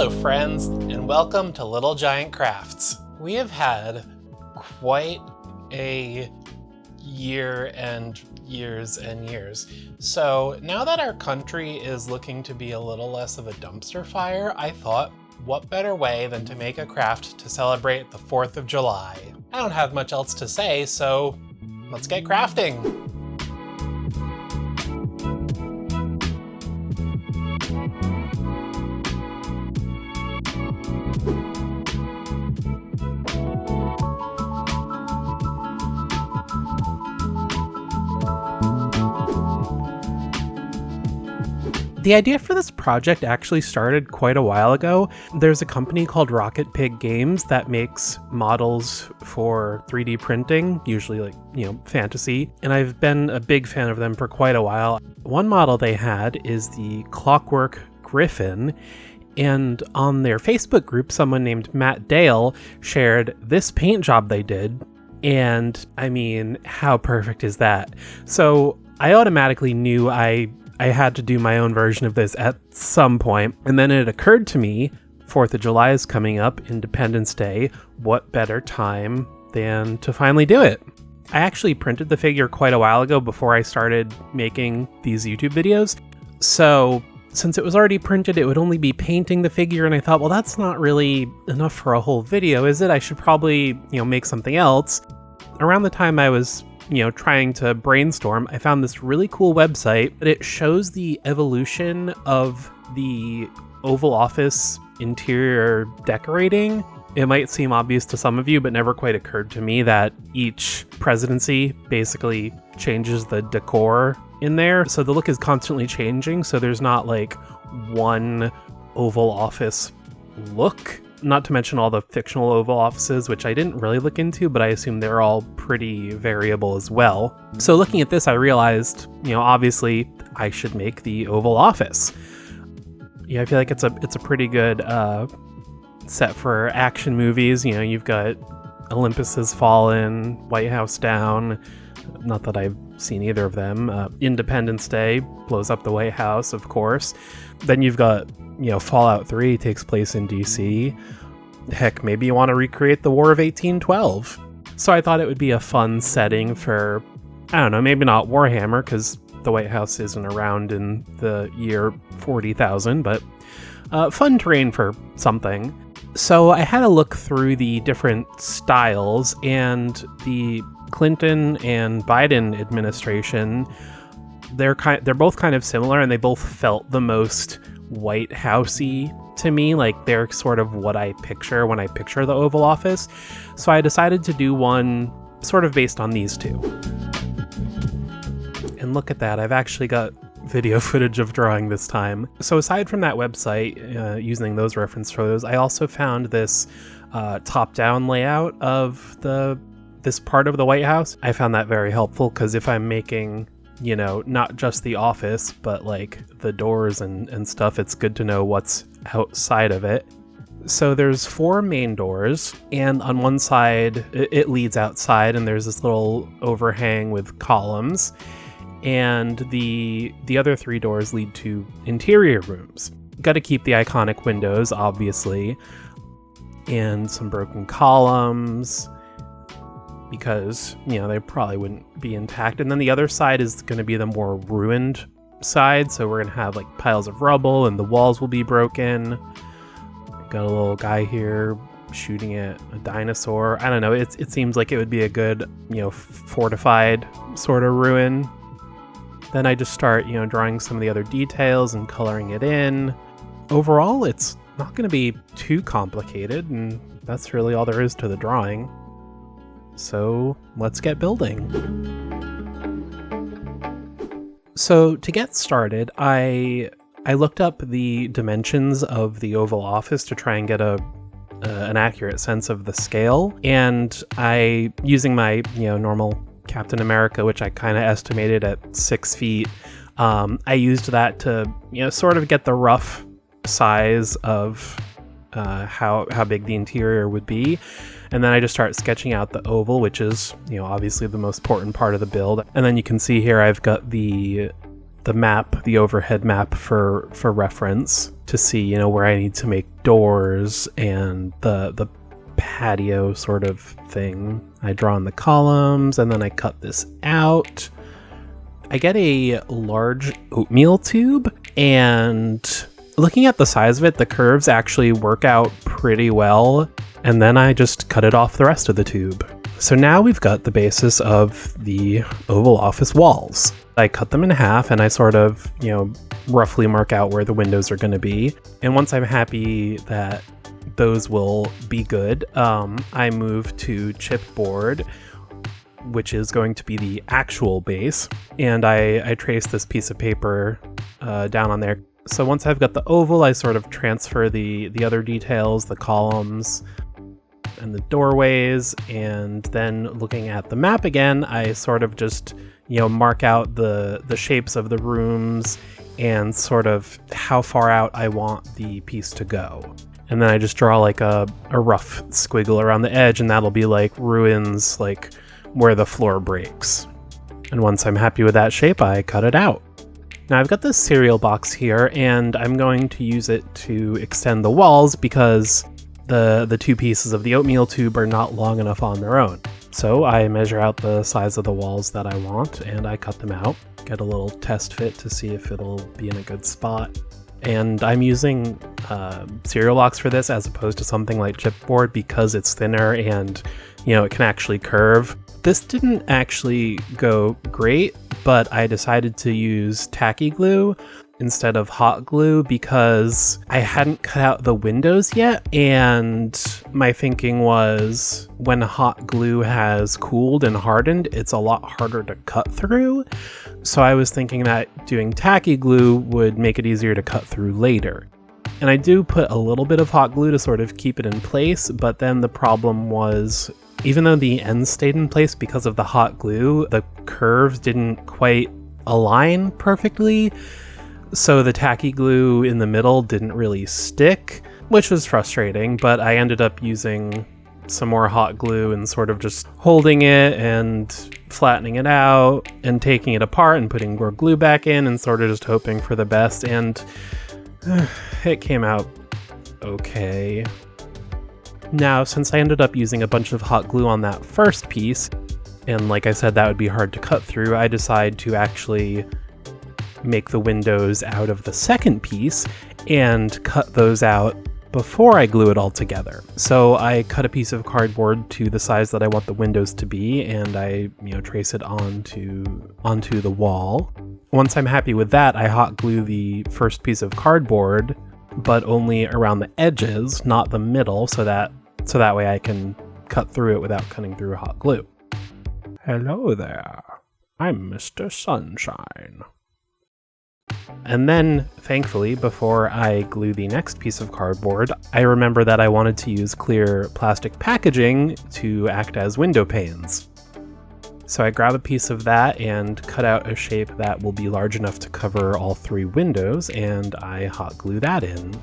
Hello friends, and welcome to Little Giant Crafts. We have had quite a year and years and years. So now that our country is looking to be a little less of a dumpster fire, I thought, what better way than to make a craft to celebrate the 4th of July? I don't have much else to say, so let's get crafting. The idea for this project actually started quite a while ago. There's a company called Rocket Pig Games that makes models for 3D printing, usually fantasy, and I've been a big fan of them for quite a while. One model they had is the Clockwork Griffin, and on their Facebook group, someone named Matt Dale shared this paint job they did, and I mean, how perfect is that? So I automatically knew I had to do my own version of this at some point, and then it occurred to me, 4th of July is coming up, Independence Day, what better time than to finally do it? I actually printed the figure quite a while ago before I started making these YouTube videos, so since it was already printed, it would only be painting the figure, and I thought, well, that's not really enough for a whole video, is it? I should probably, make something else. Around the time I was trying to brainstorm, I found this really cool website that it shows the evolution of the Oval Office interior decorating. It might seem obvious to some of you, but never quite occurred to me that each presidency basically changes the decor in there. So the look is constantly changing, so there's not like one Oval Office look. Not to mention all the fictional Oval Offices, which I didn't really look into, but I assume they're all pretty variable as well. So looking at this, I realized, obviously I should make the Oval Office. I feel like it's a pretty good set for action movies. You've got Olympus Has Fallen, White House Down, not that I've seen either of them. Independence Day blows up the White House, of course. Then you've got Fallout 3 takes place in DC. Heck, maybe you want to recreate the War of 1812. So I thought it would be a fun setting for, I don't know, maybe not Warhammer, because the White House isn't around in the year 40,000, but fun terrain for something. So I had to look through the different styles, and the Clinton and Biden administration, they're both kind of similar, and they both felt the most White Housey to me. Like, they're sort of what I picture when I picture the Oval Office. So I decided to do one sort of based on these two. And look at that, I've actually got video footage of drawing this time. So aside from that website, using those reference photos, I also found this top-down layout of this part of the White House. I found that very helpful, because if I'm making not just the office, but like the doors and stuff, it's good to know what's outside of it. So there's 4 main doors, and on one side it leads outside, and there's this little overhang with columns, and the other 3 doors lead to interior rooms. Got to keep the iconic windows, obviously, and some broken columns, because, they probably wouldn't be intact. And then the other side is going to be the more ruined side, so we're going to have like piles of rubble, and the walls will be broken. Got a little guy here shooting at a dinosaur. I don't know, it seems like it would be a good, fortified sort of ruin. Then I just start, drawing some of the other details and coloring it in. Overall, it's not going to be too complicated, and that's really all there is to the drawing. So let's get building. So to get started, I looked up the dimensions of the Oval Office to try and get an accurate sense of the scale. And using my normal Captain America, which I kind of estimated at 6 feet, I used that to sort of get the rough size of how big the interior would be. And then I just start sketching out the oval, which is, obviously the most important part of the build. And then you can see here I've got the the map, the overhead map for reference to see, you know, where I need to make doors and the patio sort of thing. I draw in the columns and then I cut this out. I get a large oatmeal tube, and looking at the size of it, the curves actually work out pretty well, and then I just cut it off the rest of the tube. So now we've got the basis of the Oval Office walls. I cut them in half and I sort of, you know, roughly mark out where the windows are going to be. And once I'm happy that those will be good, I move to chipboard, which is going to be the actual base. And I trace this piece of paper down on there. So once I've got the oval, I sort of transfer the other details, the columns and the doorways, and then looking at the map again, I sort of just, you know, mark out the shapes of the rooms and sort of how far out I want the piece to go. And then I just draw like a rough squiggle around the edge, and that'll be like ruins, like where the floor breaks. And once I'm happy with that shape, I cut it out. Now I've got this cereal box here, and I'm going to use it to extend the walls because the two pieces of the oatmeal tube are not long enough on their own. So I measure out the size of the walls that I want, and I cut them out, get a little test fit to see if it'll be in a good spot. And I'm using cereal box for this as opposed to something like chipboard because it's thinner and, you know, it can actually curve. This didn't actually go great, but I decided to use tacky glue instead of hot glue because I hadn't cut out the windows yet, and my thinking was when hot glue has cooled and hardened, it's a lot harder to cut through. So I was thinking that doing tacky glue would make it easier to cut through later. And I do put a little bit of hot glue to sort of keep it in place, but then the problem was, even though the ends stayed in place because of the hot glue, the curves didn't quite align perfectly. So the tacky glue in the middle didn't really stick, which was frustrating, but I ended up using some more hot glue and sort of just holding it and flattening it out and taking it apart and putting more glue back in and sort of just hoping for the best, and it came out okay. Now, since I ended up using a bunch of hot glue on that first piece, and like I said, that would be hard to cut through, I decided to actually make the windows out of the second piece and cut those out before I glue it all together. So I cut a piece of cardboard to the size that I want the windows to be, and I, you know, trace it onto the wall. Once I'm happy with that, I hot glue the first piece of cardboard, but only around the edges, not the middle, so that way I can cut through it without cutting through hot glue. Hello there, I'm Mr. Sunshine. And then, thankfully, before I glue the next piece of cardboard, I remember that I wanted to use clear plastic packaging to act as window panes. So I grab a piece of that and cut out a shape that will be large enough to cover all 3 windows, and I hot glue that in.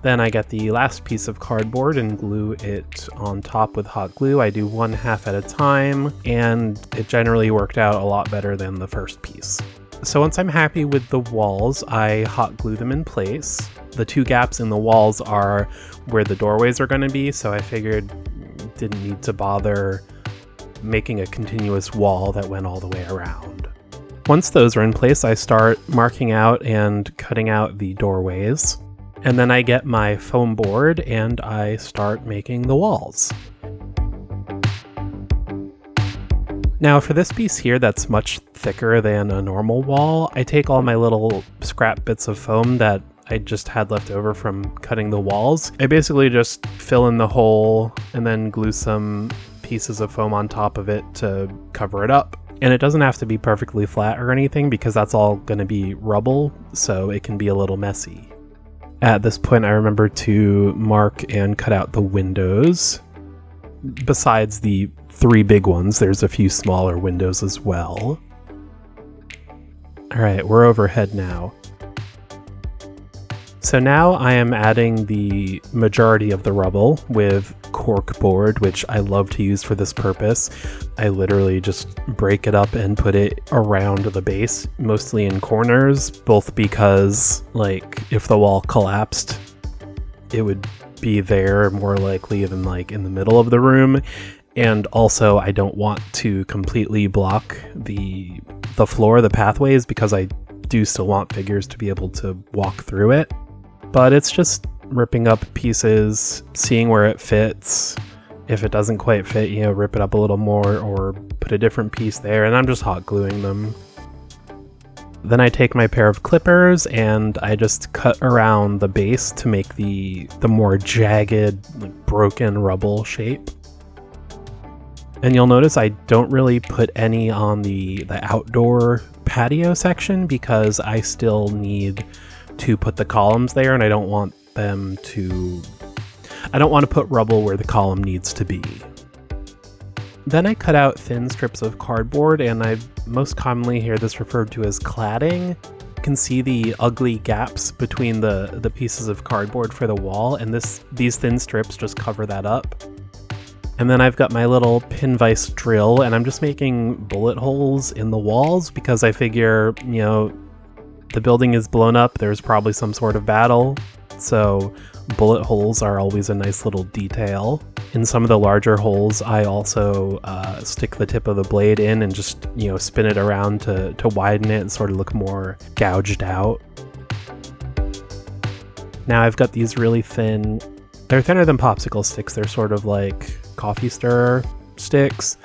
Then I get the last piece of cardboard and glue it on top with hot glue. I do 1/2 at a time, and it generally worked out a lot better than the first piece. So once I'm happy with the walls, I hot glue them in place. The 2 gaps in the walls are where the doorways are going to be, so I figured didn't need to bother making a continuous wall that went all the way around. Once those are in place, I start marking out and cutting out the doorways. And then I get my foam board and I start making the walls. Now for this piece here that's much thicker than a normal wall, I take all my little scrap bits of foam that I just had left over from cutting the walls. I basically just fill in the hole and then glue some pieces of foam on top of it to cover it up. And it doesn't have to be perfectly flat or anything because that's all going to be rubble, so it can be a little messy. At this point, I remember to mark and cut out the windows. Besides the 3 big ones, there's a few smaller windows as well. Alright, we're overhead now. So now I am adding the majority of the rubble with cork board, which I love to use for this purpose. I literally just break it up and put it around the base, mostly in corners, both because, like, if the wall collapsed, it would be there more likely than, like, in the middle of the room. And also, I don't want to completely block the floor, the pathways, because I do still want figures to be able to walk through it. But it's just ripping up pieces, seeing where it fits. If it doesn't quite fit, you know, rip it up a little more or put a different piece there, and I'm just hot gluing them. Then I take my pair of clippers and I just cut around the base to make the more jagged, like, broken rubble shape. And you'll notice I don't really put any on the outdoor patio section because I still need to put the columns there, and I don't want to put rubble where the column needs to be. Then I cut out thin strips of cardboard, and I most commonly hear this referred to as cladding. You can see the ugly gaps between the pieces of cardboard for the wall, and these thin strips just cover that up. And then I've got my little pin vise drill, and I'm just making bullet holes in the walls because I figure, you know, the building is blown up, there's probably some sort of battle, so bullet holes are always a nice little detail. In some of the larger holes, I also stick the tip of the blade in and just, you know, spin it around to widen it and sort of look more gouged out. Now I've got these really thin, they're thinner than popsicle sticks, they're sort of like coffee stirrer sticks,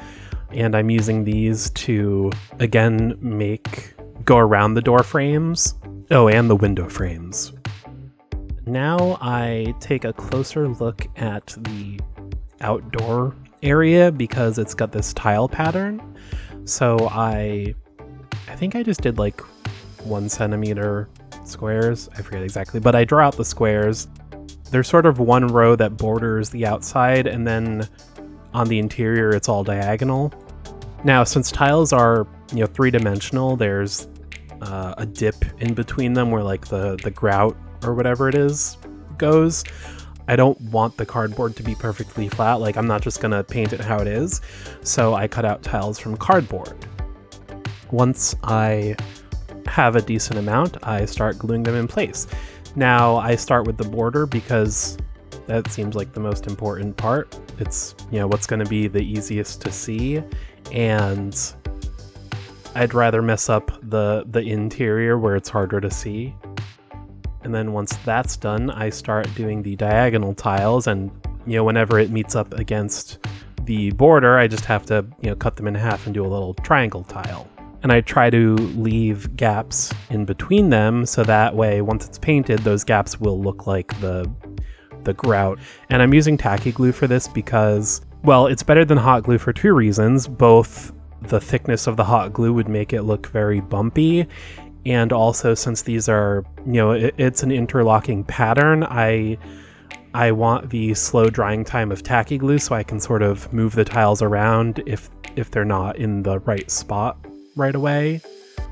and I'm using these to, again, go around the door frames. Oh, and the window frames. Now I take a closer look at the outdoor area because it's got this tile pattern. So I think I just did like 1 centimeter squares. I forget exactly, but I draw out the squares. There's sort of one row that borders the outside, and then on the interior it's all diagonal. Now, since tiles are, you know, 3-dimensional, there's a dip in between them where, like, the grout or whatever it is goes. I don't want the cardboard to be perfectly flat. Like, I'm not just gonna paint it how it is. So I cut out tiles from cardboard. Once I have a decent amount, I start gluing them in place. Now I start with the border because that seems like the most important part. It's, you know, what's going to be the easiest to see, and I'd rather mess up the interior where it's harder to see. And then once that's done, I start doing the diagonal tiles, and, you know, whenever it meets up against the border, I just have to, you know, cut them in half and do a little triangle tile. And I try to leave gaps in between them so that way, once it's painted, those gaps will look like the grout. And I'm using tacky glue for this because, well, it's better than hot glue for 2 reasons. Both the thickness of the hot glue would make it look very bumpy, and also since these are, you know, it's an interlocking pattern, I want the slow drying time of tacky glue so I can sort of move the tiles around if they're not in the right spot right away.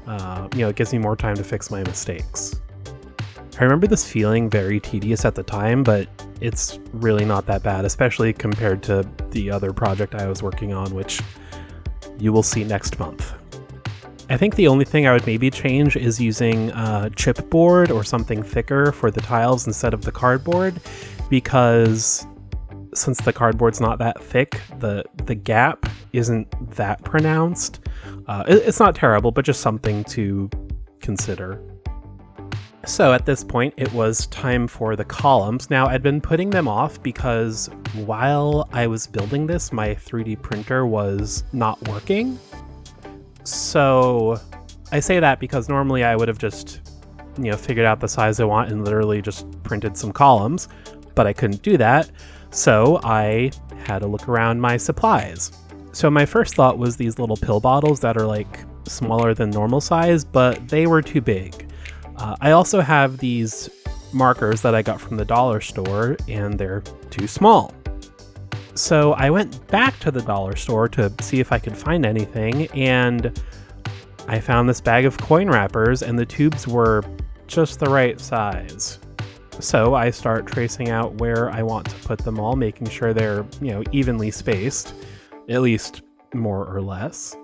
You know, it gives me more time to fix my mistakes. I remember this feeling very tedious at the time, but it's really not that bad, especially compared to the other project I was working on, which you will see next month. I think the only thing I would maybe change is using chipboard or something thicker for the tiles instead of the cardboard, because since the cardboard's not that thick, the gap isn't that pronounced. It's not terrible, but just something to consider. So at this point, it was time for the columns. Now, I'd been putting them off because while I was building this, my 3D printer was not working. So I say that because normally I would have just, you know, figured out the size I want and literally just printed some columns, but I couldn't do that. So I had to look around my supplies. So my first thought was these little pill bottles that are like smaller than normal size, but they were too big. I also have these markers that I got from the dollar store, and they're too small. So I went back to the dollar store to see if I could find anything, and I found this bag of coin wrappers, and the tubes were just the right size. So I start tracing out where I want to put them all, making sure they're, evenly spaced, at least more or less.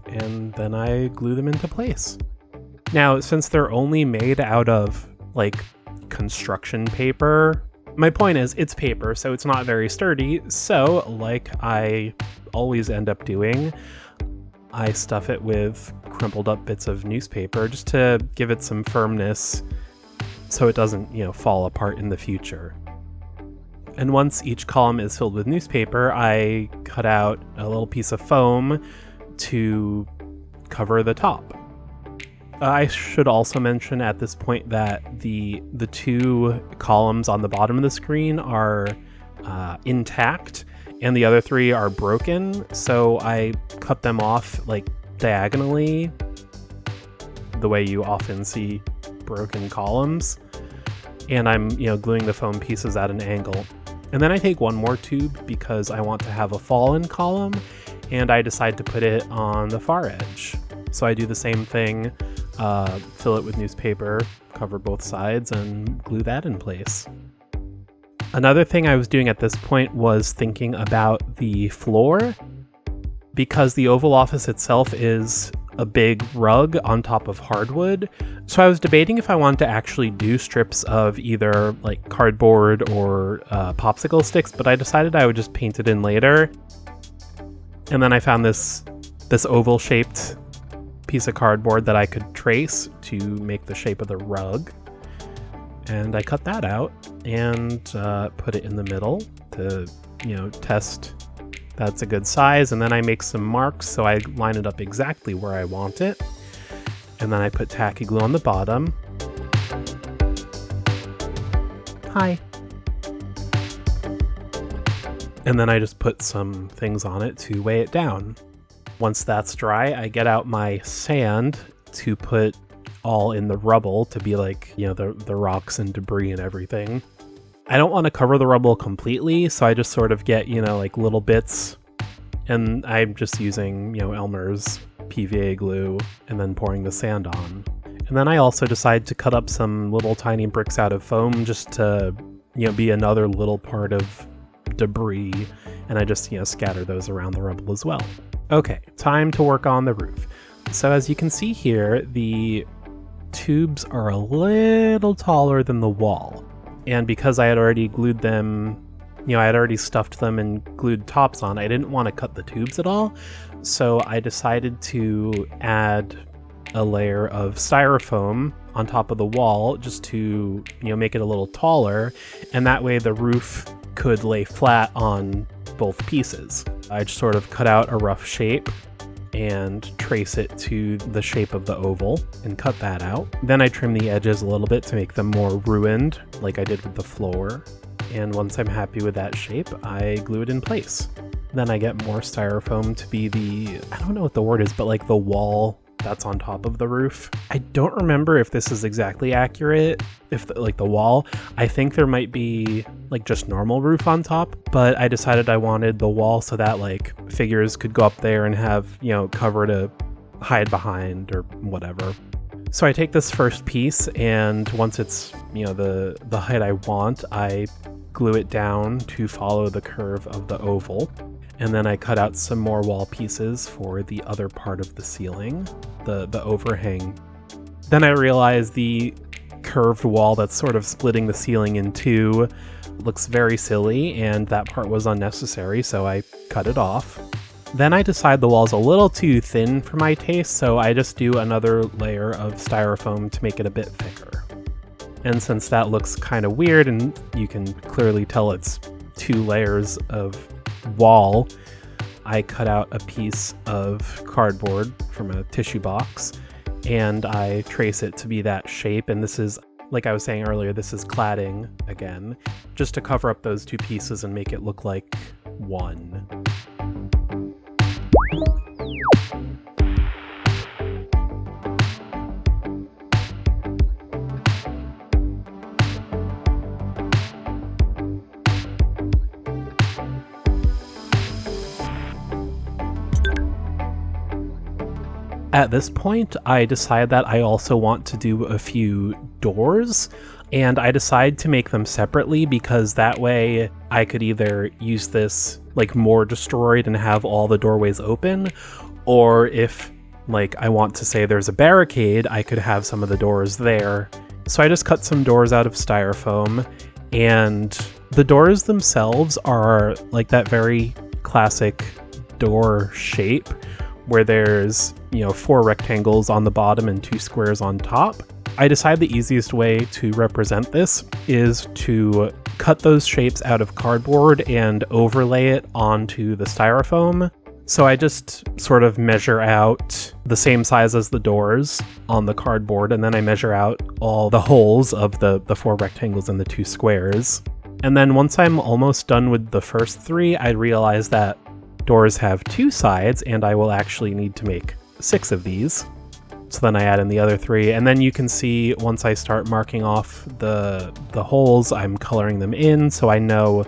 And then I glue them into place. Now, since they're only made out of, construction paper, my point is it's paper, so it's not very sturdy. So, like I always end up doing, I stuff it with crumpled up bits of newspaper just to give it some firmness so it doesn't, fall apart in the future. And once each column is filled with newspaper, I cut out a little piece of foam to cover the top. I should also mention at this point that the two columns on the bottom of the screen are intact, and the other three are broken, so I cut them off diagonally, the way you often see broken columns, and I'm gluing the foam pieces at an angle. And then I take one more tube because I want to have a fallen column, and I decide to put it on the far edge. So I do the same thing, fill it with newspaper, cover both sides, and glue that in place. Another thing I was doing at this point was thinking about the floor, because the Oval Office itself is a big rug on top of hardwood. So I was debating if I wanted to actually do strips of either cardboard or popsicle sticks, but I decided I would just paint it in later. And then I found this oval shaped piece of cardboard that I could trace to make the shape of the rug. And I cut that out and put it in the middle to, test that's a good size. And then I make some marks so I line it up exactly where I want it. And then I put tacky glue on the bottom. Hi. And then I just put some things on it to weigh it down. Once that's dry, I get out my sand to put all in the rubble to be the rocks and debris and everything. I don't want to cover the rubble completely, so I just sort of get, little bits. And I'm just using, Elmer's PVA glue and then pouring the sand on. And then I also decide to cut up some little tiny bricks out of foam just to, be another little part of debris. And I just, scatter those around the rubble as well. Okay, time to work on the roof. So as you can see here, the tubes are a little taller than the wall. And because I had already glued them, I had already stuffed them and glued tops on, I didn't want to cut the tubes at all. So I decided to add a layer of styrofoam on top of the wall just to, make it a little taller. And that way the roof could lay flat on both pieces. I just sort of cut out a rough shape and trace it to the shape of the oval and cut that out. Then I trim the edges a little bit to make them more ruined, like I did with the floor. And once I'm happy with that shape, I glue it in place. Then I get more styrofoam to be I don't know what the word is, but the wall that's on top of the roof. I don't remember if this is exactly accurate, if the wall. I think there might be just normal roof on top, but I decided I wanted the wall so that figures could go up there and have, cover to hide behind or whatever. So I take this first piece, and once it's, the height I want, I glue it down to follow the curve of the oval. And then I cut out some more wall pieces for the other part of the ceiling, the overhang. Then I realized the curved wall that's sort of splitting the ceiling in two looks very silly, and that part was unnecessary, so I cut it off. Then I decide the wall's a little too thin for my taste, so I just do another layer of styrofoam to make it a bit thicker. And since that looks kind of weird, and you can clearly tell it's two layers of wall, I cut out a piece of cardboard from a tissue box and I trace it to be that shape. And this is, like I was saying earlier, this is cladding again, just to cover up those two pieces and make it look like one. At this point, I decide that I also want to do a few doors, And I decide to make them separately because that way I could either use this like more destroyed and have all the doorways open, or if like I want to say there's a barricade, I could have some of the doors there. So I just cut some doors out of styrofoam, and the doors themselves are like that very classic door shape where there's, 4 rectangles on the bottom and 2 squares on top. I decide the easiest way to represent this is to cut those shapes out of cardboard and overlay it onto the styrofoam. So I just sort of measure out the same size as the doors on the cardboard, and then I measure out all the holes of the 4 rectangles and the 2 squares. And then once I'm almost done with the first 3, I realize that doors have 2 sides, and I will actually need to make 6 of these. So then I add in the other 3, and then you can see once I start marking off the holes, I'm coloring them in, so I know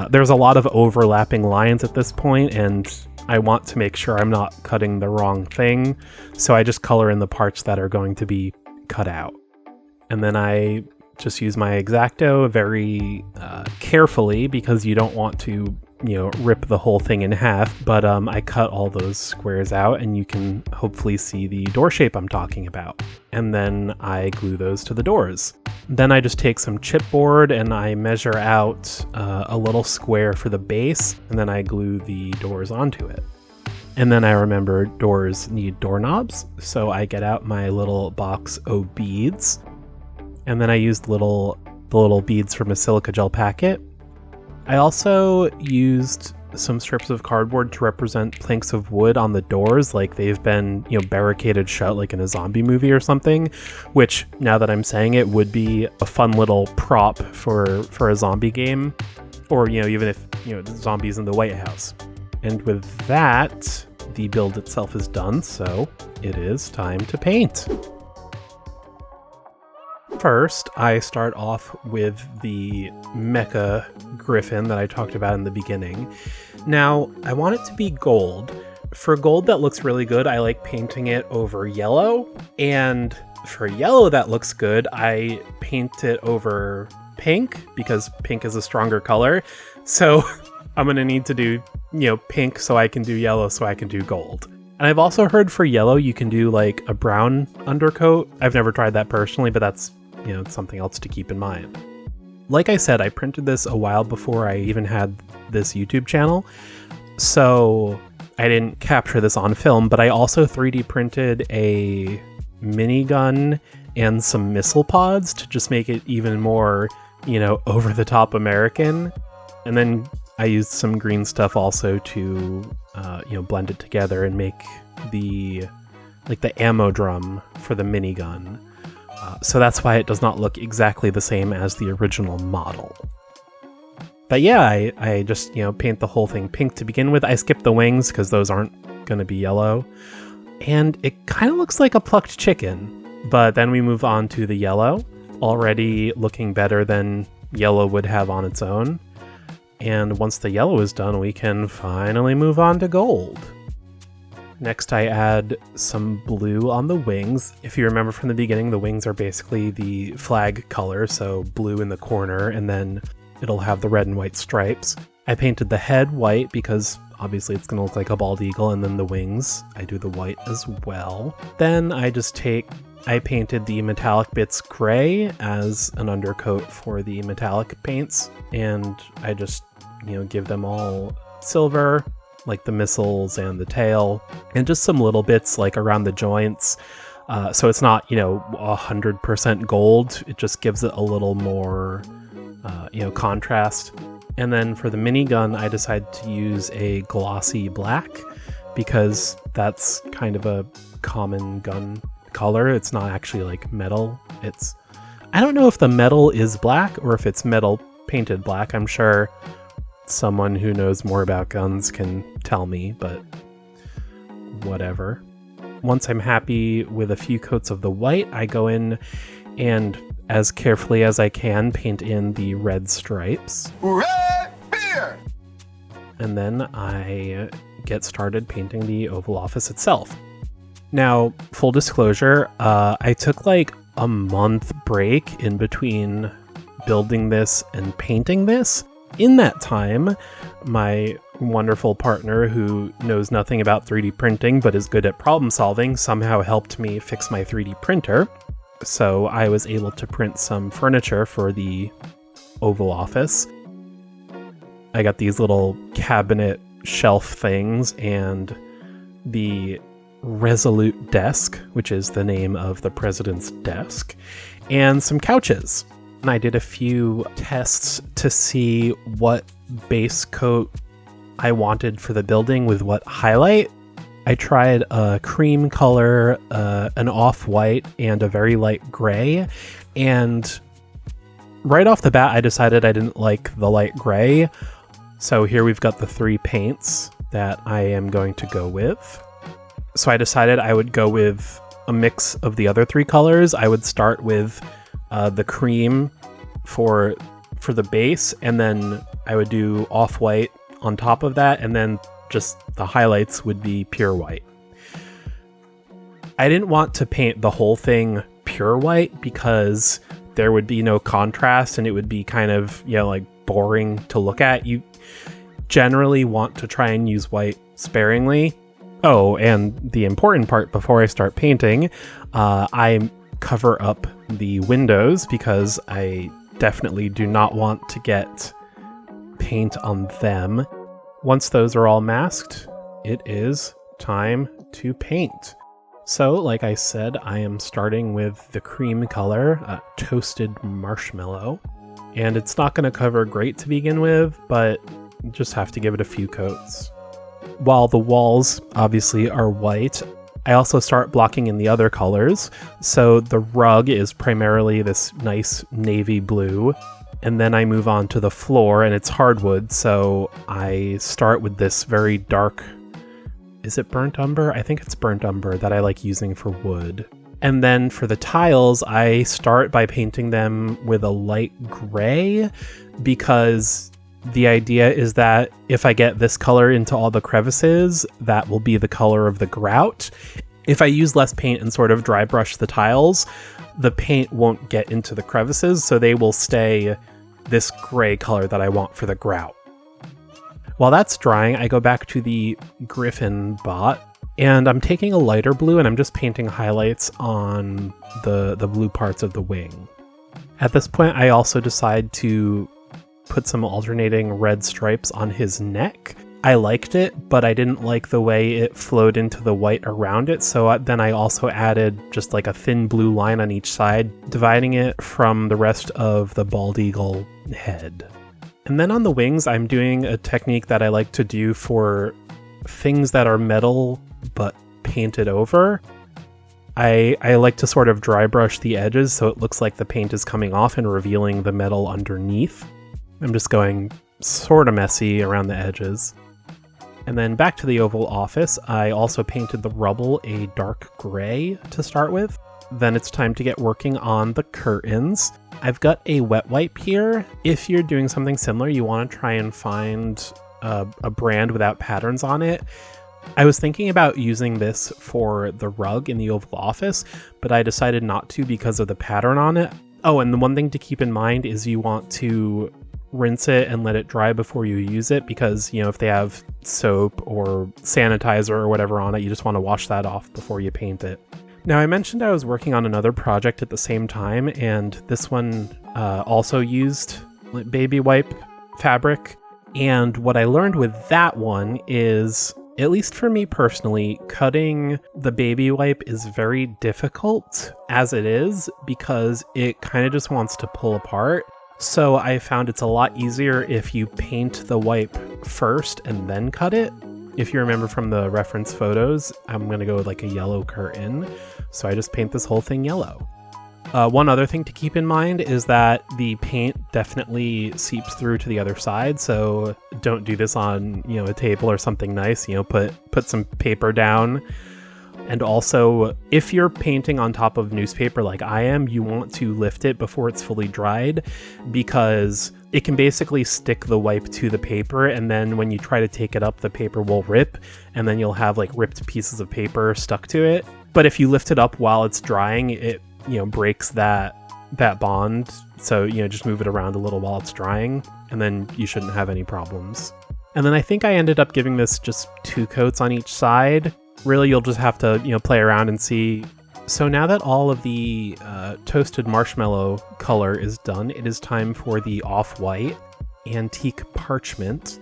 there's a lot of overlapping lines at this point, and I want to make sure I'm not cutting the wrong thing, so I just color in the parts that are going to be cut out. And then I just use my X-Acto very carefully, because you don't want to rip the whole thing in half, but I cut all those squares out, and you can hopefully see the door shape I'm talking about. And then I glue those to the doors. Then I just take some chipboard and I measure out a little square for the base, and then I glue the doors onto it. And then I remember doors need doorknobs, so I get out my little box of beads, and then I used the little beads from a silica gel packet. I also used some strips of cardboard to represent planks of wood on the doors, like they've been, barricaded shut like in a zombie movie or something, which, now that I'm saying it, would be a fun little prop for a zombie game, or, even if, the zombies in the White House. And with that, the build itself is done, so it is time to paint. First, I start off with the mecha griffin that I talked about in the beginning. Now, I want it to be gold. For gold that looks really good, I like painting it over yellow. And for yellow that looks good, I paint it over pink, because pink is a stronger color. So I'm going to need to do, pink so I can do yellow so I can do gold. And I've also heard for yellow you can do like a brown undercoat. I've never tried that personally, but that's something else to keep in mind. Like I said, I printed this a while before I even had this YouTube channel, so I didn't capture this on film, but I also 3D printed a minigun and some missile pods to just make it even more, over-the-top American. And then I used some green stuff also to, blend it together and make the ammo drum for the minigun. So that's why it does not look exactly the same as the original model. But yeah, I just, paint the whole thing pink to begin with. I skipped the wings because those aren't going to be yellow. And it kind of looks like a plucked chicken. But then we move on to the yellow, already looking better than yellow would have on its own. And once the yellow is done, we can finally move on to gold. Next, I add some blue on the wings. If you remember from the beginning, the wings are basically the flag color, so blue in the corner, and then it'll have the red and white stripes. I painted the head white because obviously it's going to look like a bald eagle, and then the wings, I do the white as well. Then I painted the metallic bits gray as an undercoat for the metallic paints, and I just, give them all silver, like the missiles and the tail, and just some little bits like around the joints. So it's not, 100% gold. It just gives it a little more, contrast. And then for the minigun, I decided to use a glossy black because that's kind of a common gun color. It's not actually like metal. I don't know if the metal is black or if it's metal painted black. I'm sure someone who knows more about guns can tell me, but whatever. Once I'm happy with a few coats of the white, I go in and, as carefully as I can, paint in the red stripes. Red beer! And then I get started painting the Oval Office itself. Now, full disclosure, I took like a month break in between building this and painting this. In that time, my wonderful partner, who knows nothing about 3D printing but is good at problem solving, somehow helped me fix my 3D printer. So I was able to print some furniture for the Oval Office. I got these little cabinet shelf things and the Resolute desk, which is the name of the president's desk, and some couches. And I did a few tests to see what base coat I wanted for the building with what highlight. I tried a cream color, an off-white, and a very light gray. And right off the bat, I decided I didn't like the light gray. So here we've got the 3 paints that I am going to go with. So I decided I would go with a mix of the other 3 colors. I would start with the cream for the base, and then I would do off-white on top of that, and then just the highlights would be pure white. I didn't want to paint the whole thing pure white because there would be no contrast and it would be kind of, like boring to look at. You generally want to try and use white sparingly. Oh, and the important part before I start painting, I cover up the windows because I definitely do not want to get paint on them. Once those are all masked, it is time to paint. So, like I said, I am starting with the cream color, Toasted Marshmallow. And it's not going to cover great to begin with, but just have to give it a few coats. While the walls obviously are white, I also start blocking in the other colors. So the rug is primarily this nice navy blue. And then I move on to the floor, and it's hardwood, so I start with this very dark, is it burnt umber? I think it's burnt umber that I like using for wood. And then for the tiles, I start by painting them with a light gray, because the idea is that if I get this color into all the crevices, that will be the color of the grout. If I use less paint and sort of dry brush the tiles, the paint won't get into the crevices, so they will stay this gray color that I want for the grout. While that's drying, I go back to the Griffin bot, and I'm taking a lighter blue and I'm just painting highlights on the blue parts of the wing. At this point, I also decide to put some alternating red stripes on his neck. I liked it, but I didn't like the way it flowed into the white around it, so then I also added just like a thin blue line on each side, dividing it from the rest of the bald eagle head. And then on the wings, I'm doing a technique that I like to do for things that are metal but painted over. I like to sort of dry brush the edges so it looks like the paint is coming off and revealing the metal underneath. I'm just going sort of messy around the edges. And then back to the Oval Office, I also painted the rubble a dark gray to start with. Then it's time to get working on the curtains. I've got a wet wipe here. If you're doing something similar, you want to try and find a brand without patterns on it. I was thinking about using this for the rug in the Oval Office, but I decided not to because of the pattern on it. Oh, and the one thing to keep in mind is you want to rinse it and let it dry before you use it, because if they have soap or sanitizer or whatever on it, you just want to wash that off before you paint it. Now, I mentioned I was working on another project at the same time, and this one also used baby wipe fabric. And what I learned with that one is, at least for me personally, cutting the baby wipe is very difficult as it is, because it kind of just wants to pull apart. So I found it's a lot easier if you paint the wipe first and then cut it. If you remember from the reference photos, I'm going to go with like a yellow curtain. So I just paint this whole thing yellow. One other thing to keep in mind is that the paint definitely seeps through to the other side. So don't do this on, a table or something nice. Put some paper down. And also, if you're painting on top of newspaper like I am, you want to lift it before it's fully dried, because it can basically stick the wipe to the paper, and then when you try to take it up, the paper will rip, and then you'll have like ripped pieces of paper stuck to it. But if you lift it up while it's drying, it breaks that bond. So, just move it around a little while it's drying, and then you shouldn't have any problems. And then I think I ended up giving this just 2 coats on each side. Really, you'll just have to, play around and see. So now that all of the toasted marshmallow color is done, it is time for the off-white antique parchment.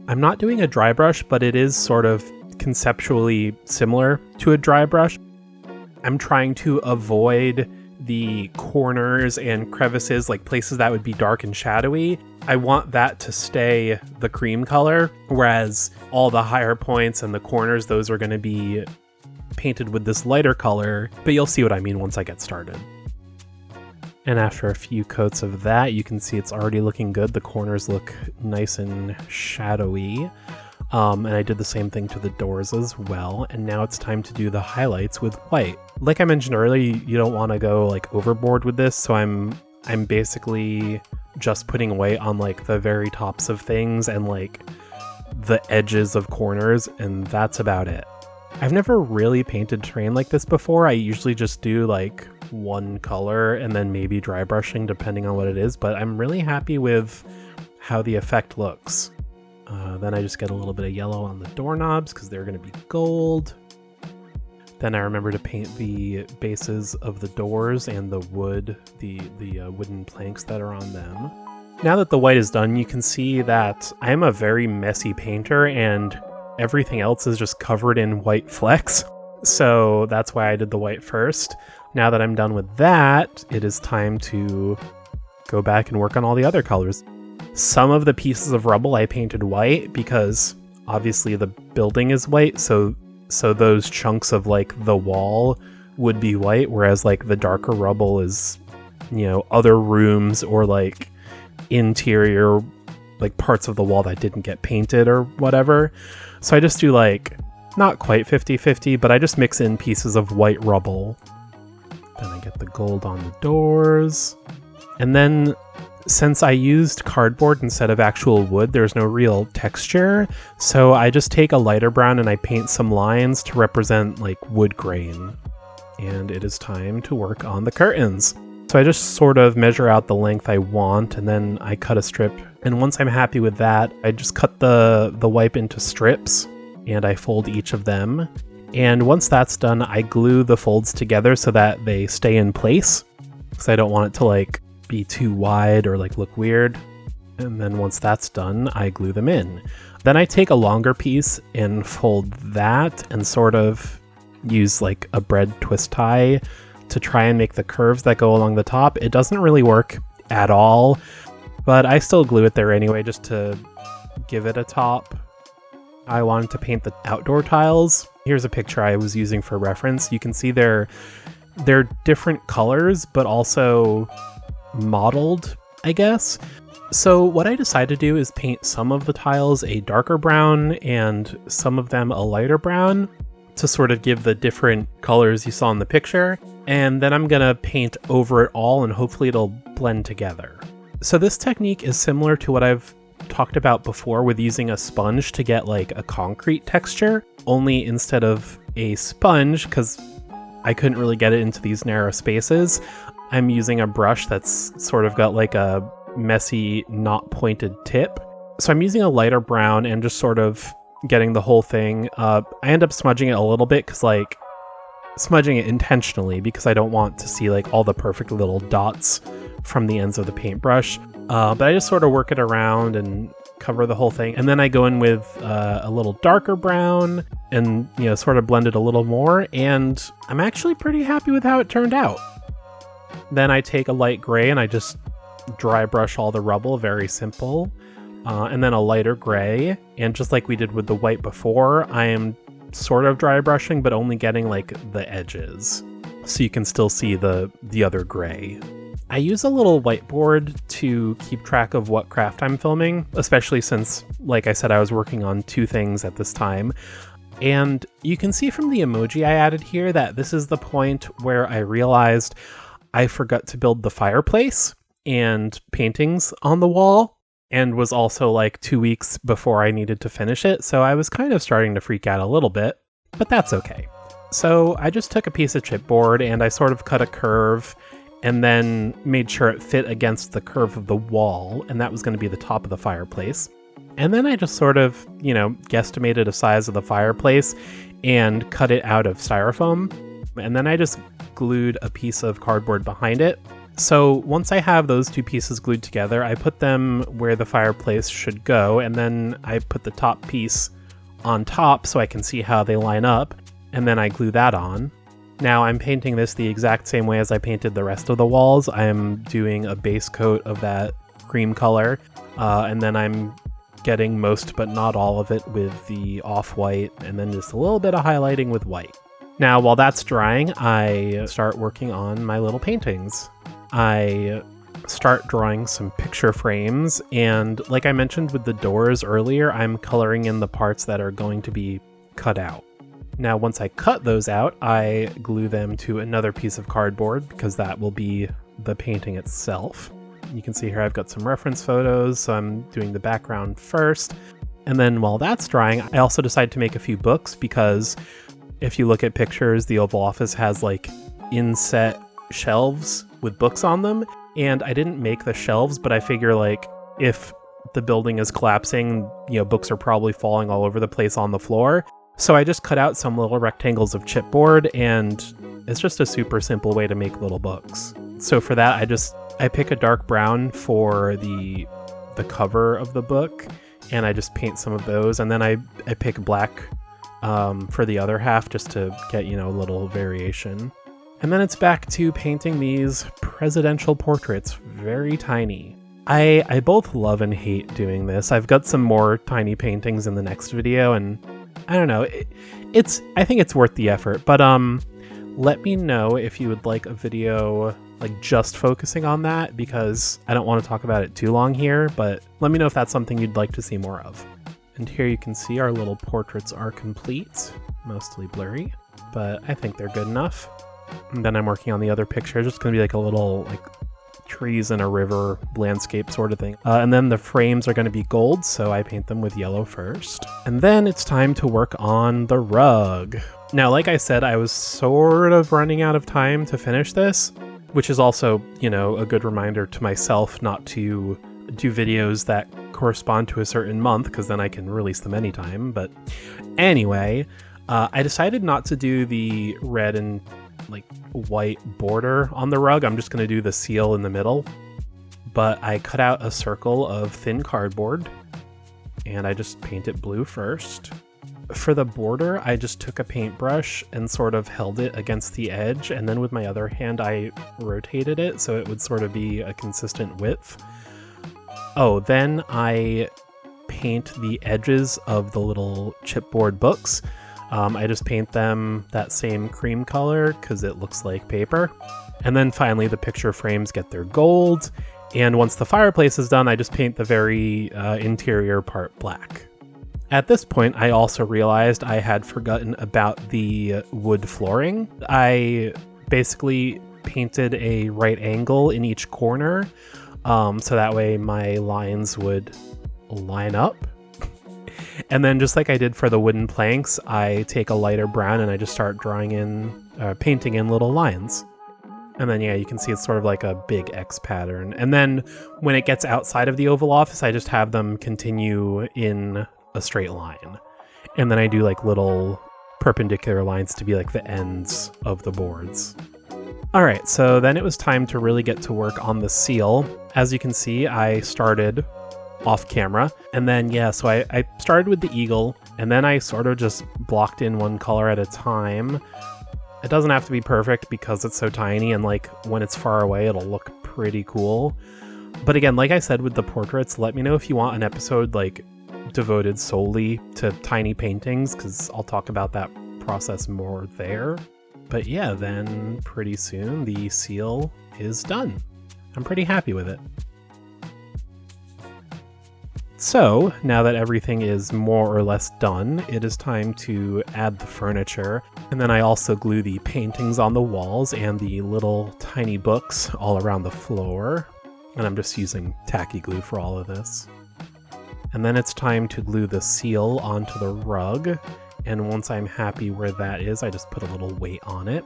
I'm not doing a dry brush, but it is sort of conceptually similar to a dry brush. I'm trying to avoid the corners and crevices, like places that would be dark and shadowy. I want that to stay the cream color, whereas all the higher points and the corners, those are going to be painted with this lighter color, but you'll see what I mean once I get started. And after a few coats of that, you can see it's already looking good. The corners look nice and shadowy. And I did the same thing to the doors as well. And now it's time to do the highlights with white. Like I mentioned earlier, you don't want to go like overboard with this. So I'm basically just putting white on like the very tops of things and like the edges of corners. And that's about it. I've never really painted terrain like this before. I usually just do like one color and then maybe dry brushing depending on what it is. But I'm really happy with how the effect looks. Then I just get a little bit of yellow on the doorknobs because they're going to be gold. Then I remember to paint the bases of the doors and the wood, the wooden planks that are on them. Now that the white is done, you can see that I am a very messy painter and everything else is just covered in white flecks. So that's why I did the white first. Now that I'm done with that, it is time to go back and work on all the other colors. Some of the pieces of rubble I painted white because obviously the building is white, so those chunks of like the wall would be white, whereas like the darker rubble is, other rooms or like interior like parts of the wall that didn't get painted or whatever. So I just do like not quite 50-50, but I just mix in pieces of white rubble. Then I get the gold on the doors. And then since I used cardboard instead of actual wood, there's no real texture. So I just take a lighter brown and I paint some lines to represent like wood grain. And it is time to work on the curtains. So I just sort of measure out the length I want and then I cut a strip. And once I'm happy with that, I just cut the wipe into strips and I fold each of them. And once that's done, I glue the folds together so that they stay in place because I don't want it to like be too wide or like look weird. And then once that's done, I glue them in. Then I take a longer piece and fold that and sort of use like a bread twist tie to try and make the curves that go along the top. It doesn't really work at all, but I still glue it there anyway just to give it a top. I wanted to paint the outdoor tiles. Here's a picture I was using for reference. You can see they're different colors, but also modeled, I guess. So what I decided to do is paint some of the tiles a darker brown and some of them a lighter brown to sort of give the different colors you saw in the picture. And then I'm gonna paint over it all and hopefully it'll blend together. So this technique is similar to what I've talked about before with using a sponge to get like a concrete texture, only instead of a sponge, because I couldn't really get it into these narrow spaces, I'm using a brush that's sort of got like a messy, not pointed tip. So I'm using a lighter brown and just sort of getting the whole thing. I end up smudging it a little bit because like smudging it intentionally because I don't want to see like all the perfect little dots from the ends of the paintbrush. But I just sort of work it around and cover the whole thing. And then I go in with a little darker brown and, sort of blend it a little more. And I'm actually pretty happy with how it turned out. Then I take a light gray and I just dry brush all the rubble, very simple. And then a lighter gray. And just like we did with the white before, I am sort of dry brushing, but only getting like the edges. So you can still see the other gray. I use a little whiteboard to keep track of what craft I'm filming, especially since, like I said, I was working on 2 things at this time. And you can see from the emoji I added here that this is the point where I realized I forgot to build the fireplace and paintings on the wall, and was also like 2 weeks before I needed to finish it. So I was kind of starting to freak out a little bit, but that's okay. So I just took a piece of chipboard and I sort of cut a curve and then made sure it fit against the curve of the wall, and that was going to be the top of the fireplace. And then I just sort of, guesstimated the size of the fireplace and cut it out of styrofoam. And then I just glued a piece of cardboard behind it. So once I have those two pieces glued together, I put them where the fireplace should go, and then I put the top piece on top so I can see how they line up, and then I glue that on. Now I'm painting this the exact same way as I painted the rest of the walls. I'm doing a base coat of that cream color, and then I'm getting most but not all of it with the off-white, and then just a little bit of highlighting with white. Now while that's drying, I start working on my little paintings. I start drawing some picture frames, and like I mentioned with the doors earlier, I'm coloring in the parts that are going to be cut out. Now once I cut those out, I glue them to another piece of cardboard because that will be the painting itself. You can see here I've got some reference photos, so I'm doing the background first. And then while that's drying, I also decided to make a few books because if you look at pictures, the Oval Office has like inset shelves with books on them. And I didn't make the shelves, but I figure like if the building is collapsing, books are probably falling all over the place on the floor. So I just cut out some little rectangles of chipboard, and it's just a super simple way to make little books. So for that, I pick a dark brown for the cover of the book, and I just paint some of those, and then I pick black for the other half just to get, a little variation. And then it's back to painting these presidential portraits, very tiny. I both love and hate doing this. I've got some more tiny paintings in the next video, and I don't know, I think it's worth the effort, but let me know if you would like a video like just focusing on that, because I don't want to talk about it too long here, but let me know if that's something you'd like to see more of. And here you can see our little portraits are complete, mostly blurry, but I think they're good enough. And then I'm working on the other picture, just gonna be like a little like trees in a river landscape sort of thing. And then the frames are going to be gold, so I paint them with yellow first. And then it's time to work on the rug. Now, like I said, I was sort of running out of time to finish this, which is also, a good reminder to myself not to do videos that correspond to a certain month, because then I can release them anytime. But anyway, I decided not to do the red and like white border on the rug. I'm just going to do the seal in the middle, but I cut out a circle of thin cardboard and I just paint it blue first. For the border, I just took a paintbrush and sort of held it against the edge, and then with my other hand I rotated it so it would sort of be a consistent width. Oh, then I paint the edges of the little chipboard books. I just paint them that same cream color because it looks like paper. And then finally the picture frames get their gold. And once the fireplace is done, I just paint the very interior part black. At this point, I also realized I had forgotten about the wood flooring. I basically painted a right angle in each corner, so that way my lines would line up. And then just like I did for the wooden planks, I take a lighter brown and I just start painting in little lines. And then, yeah, you can see it's sort of like a big X pattern. And then when it gets outside of the Oval Office, I just have them continue in a straight line. And then I do like little perpendicular lines to be like the ends of the boards. All right, so then it was time to really get to work on the seal. As you can see, I started off camera. And then, yeah, so I started with the eagle, and then I sort of just blocked in one color at a time. It doesn't have to be perfect because it's so tiny, and like when it's far away, it'll look pretty cool. But again, like I said with the portraits, let me know if you want an episode like devoted solely to tiny paintings, because I'll talk about that process more there. But yeah, then pretty soon the seal is done. I'm pretty happy with it. So, now that everything is more or less done, it is time to add the furniture. And then I also glue the paintings on the walls and the little tiny books all around the floor. And I'm just using tacky glue for all of this. And then it's time to glue the seal onto the rug. And once I'm happy where that is, I just put a little weight on it.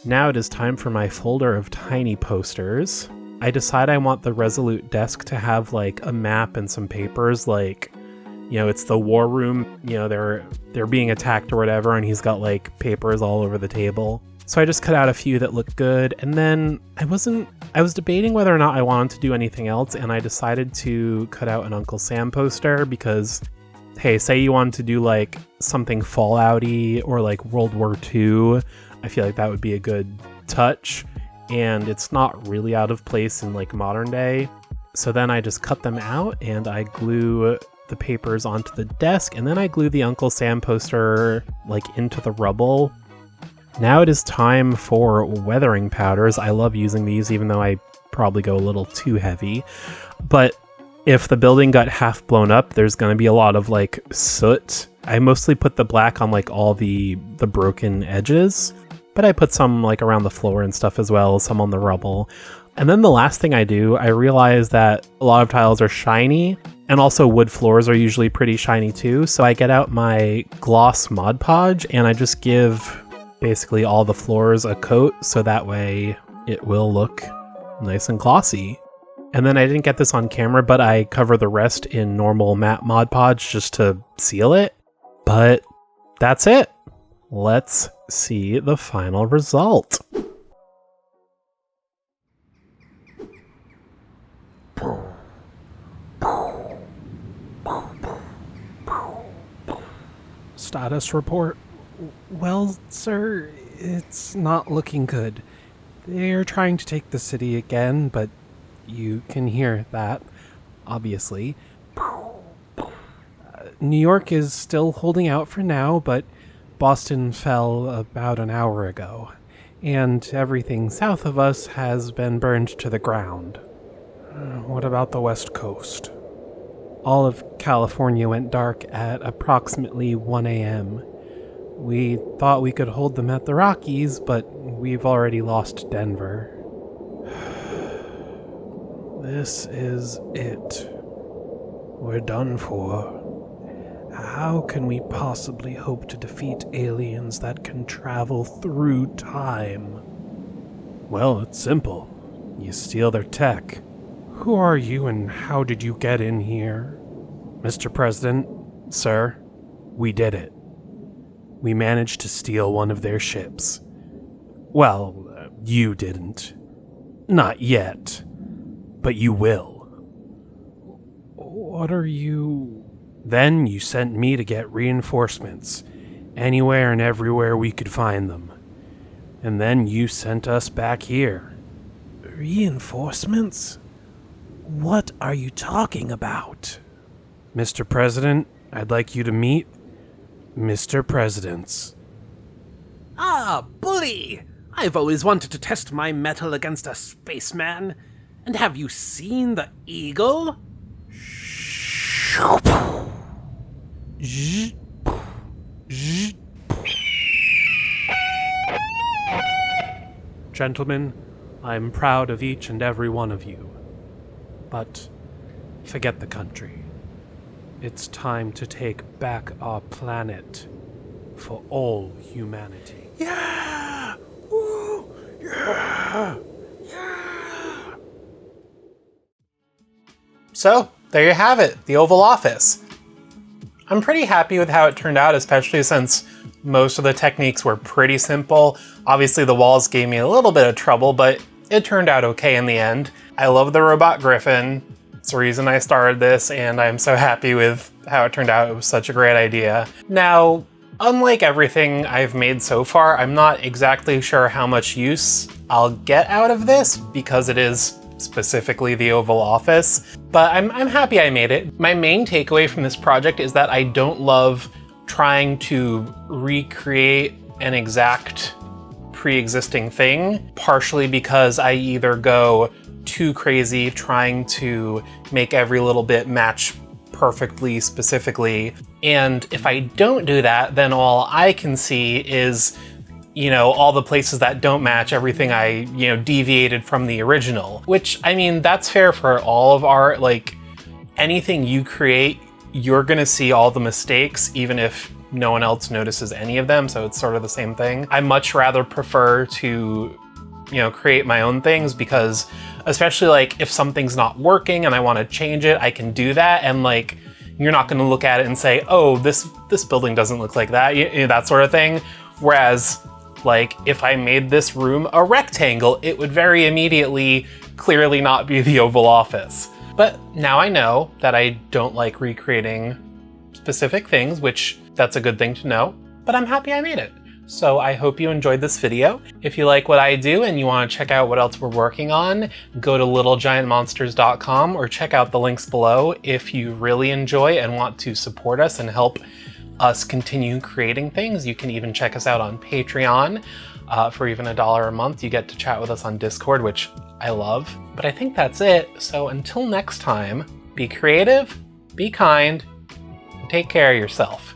Now it is time for my folder of tiny posters. I decide I want the Resolute desk to have like a map and some papers, like, you know, it's the war room, you know, they're being attacked or whatever, and he's got like papers all over the table. So I just cut out a few that looked good, and then I was debating whether or not I wanted to do anything else, and I decided to cut out an Uncle Sam poster because, hey, say you wanted to do like something Fallout-y or like World War II, I feel like that would be a good touch, and it's not really out of place in like modern day. So then I just cut them out and I glue the papers onto the desk, and then I glue the Uncle Sam poster like into the rubble. Now it is time for weathering powders. I love using these, even though I probably go a little too heavy. But if the building got half blown up, there's going to be a lot of like soot. I mostly put the black on like all the broken edges, but I put some like around the floor and stuff as well, some on the rubble. And then the last thing I do, I realize that a lot of tiles are shiny, and also wood floors are usually pretty shiny too. So I get out my gloss Mod Podge and I just give basically all the floors a coat, so that way it will look nice and glossy. And then I didn't get this on camera, but I cover the rest in normal matte Mod Podge just to seal it. But that's it. Let's see the final result. Status report. Well, sir, it's not looking good. They're trying to take the city again, but you can hear that, obviously. New York is still holding out for now, but Boston fell about an hour ago, and everything south of us has been burned to the ground. What about the West Coast? All of California went dark at approximately 1 a.m. We thought we could hold them at the Rockies, but we've already lost Denver. This is it. We're done for. How can we possibly hope to defeat aliens that can travel through time? Well, it's simple. You steal their tech. Who are you and how did you get in here? Mr. President, sir, we did it. We managed to steal one of their ships. Well, you didn't. Not yet. But you will. What are you... Then you sent me to get reinforcements, anywhere and everywhere we could find them. And then you sent us back here. Reinforcements? What are you talking about? Mr. President, I'd like you to meet Mr. Presidents. Ah, bully! I've always wanted to test my mettle against a spaceman. And have you seen the eagle? Gentlemen, I'm proud of each and every one of you. But forget the country. It's time to take back our planet for all humanity. Yeah! Woo! Yeah! Yeah! So, there you have it, the Oval Office. I'm pretty happy with how it turned out, especially since most of the techniques were pretty simple. Obviously the walls gave me a little bit of trouble, but it turned out okay in the end. I love the robot griffin. It's the reason I started this, and I'm so happy with how it turned out. It was such a great idea. Now, unlike everything I've made so far, I'm not exactly sure how much use I'll get out of this because it is specifically the Oval Office, but I'm happy I made it. My main takeaway from this project is that I don't love trying to recreate an exact pre-existing thing, partially because I either go too crazy trying to make every little bit match perfectly, specifically, and if I don't do that, then all I can see is, you know, all the places that don't match everything I, you know, deviated from the original. Which, I mean, that's fair for all of art. Like, anything you create, you're gonna see all the mistakes, even if no one else notices any of them, so it's sort of the same thing. I much rather prefer to, create my own things, because especially like if something's not working and I want to change it, I can do that, and like you're not going to look at it and say, oh, this building doesn't look like that, that sort of thing. Whereas like if I made this room a rectangle, it would very immediately clearly not be the Oval Office. But now I know that I don't like recreating specific things, which that's a good thing to know, but I'm happy I made it. So I hope you enjoyed this video. If you like what I do and you want to check out what else we're working on, go to littlegiantmonsters.com or check out the links below. If you really enjoy and want to support us and help us continue creating things, you can even check us out on Patreon. For even $1 a month, you get to chat with us on Discord, which I love. But I think that's it. So until next time, be creative, be kind, and take care of yourself.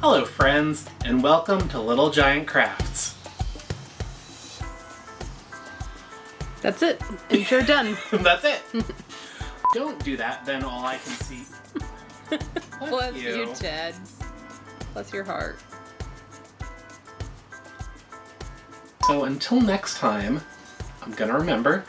Hello friends, and welcome to Little Giant Crafts. That's it. Intro done. That's it. Don't do that, then all I can see. Bless you, Ted. Bless your heart. So until next time, I'm gonna remember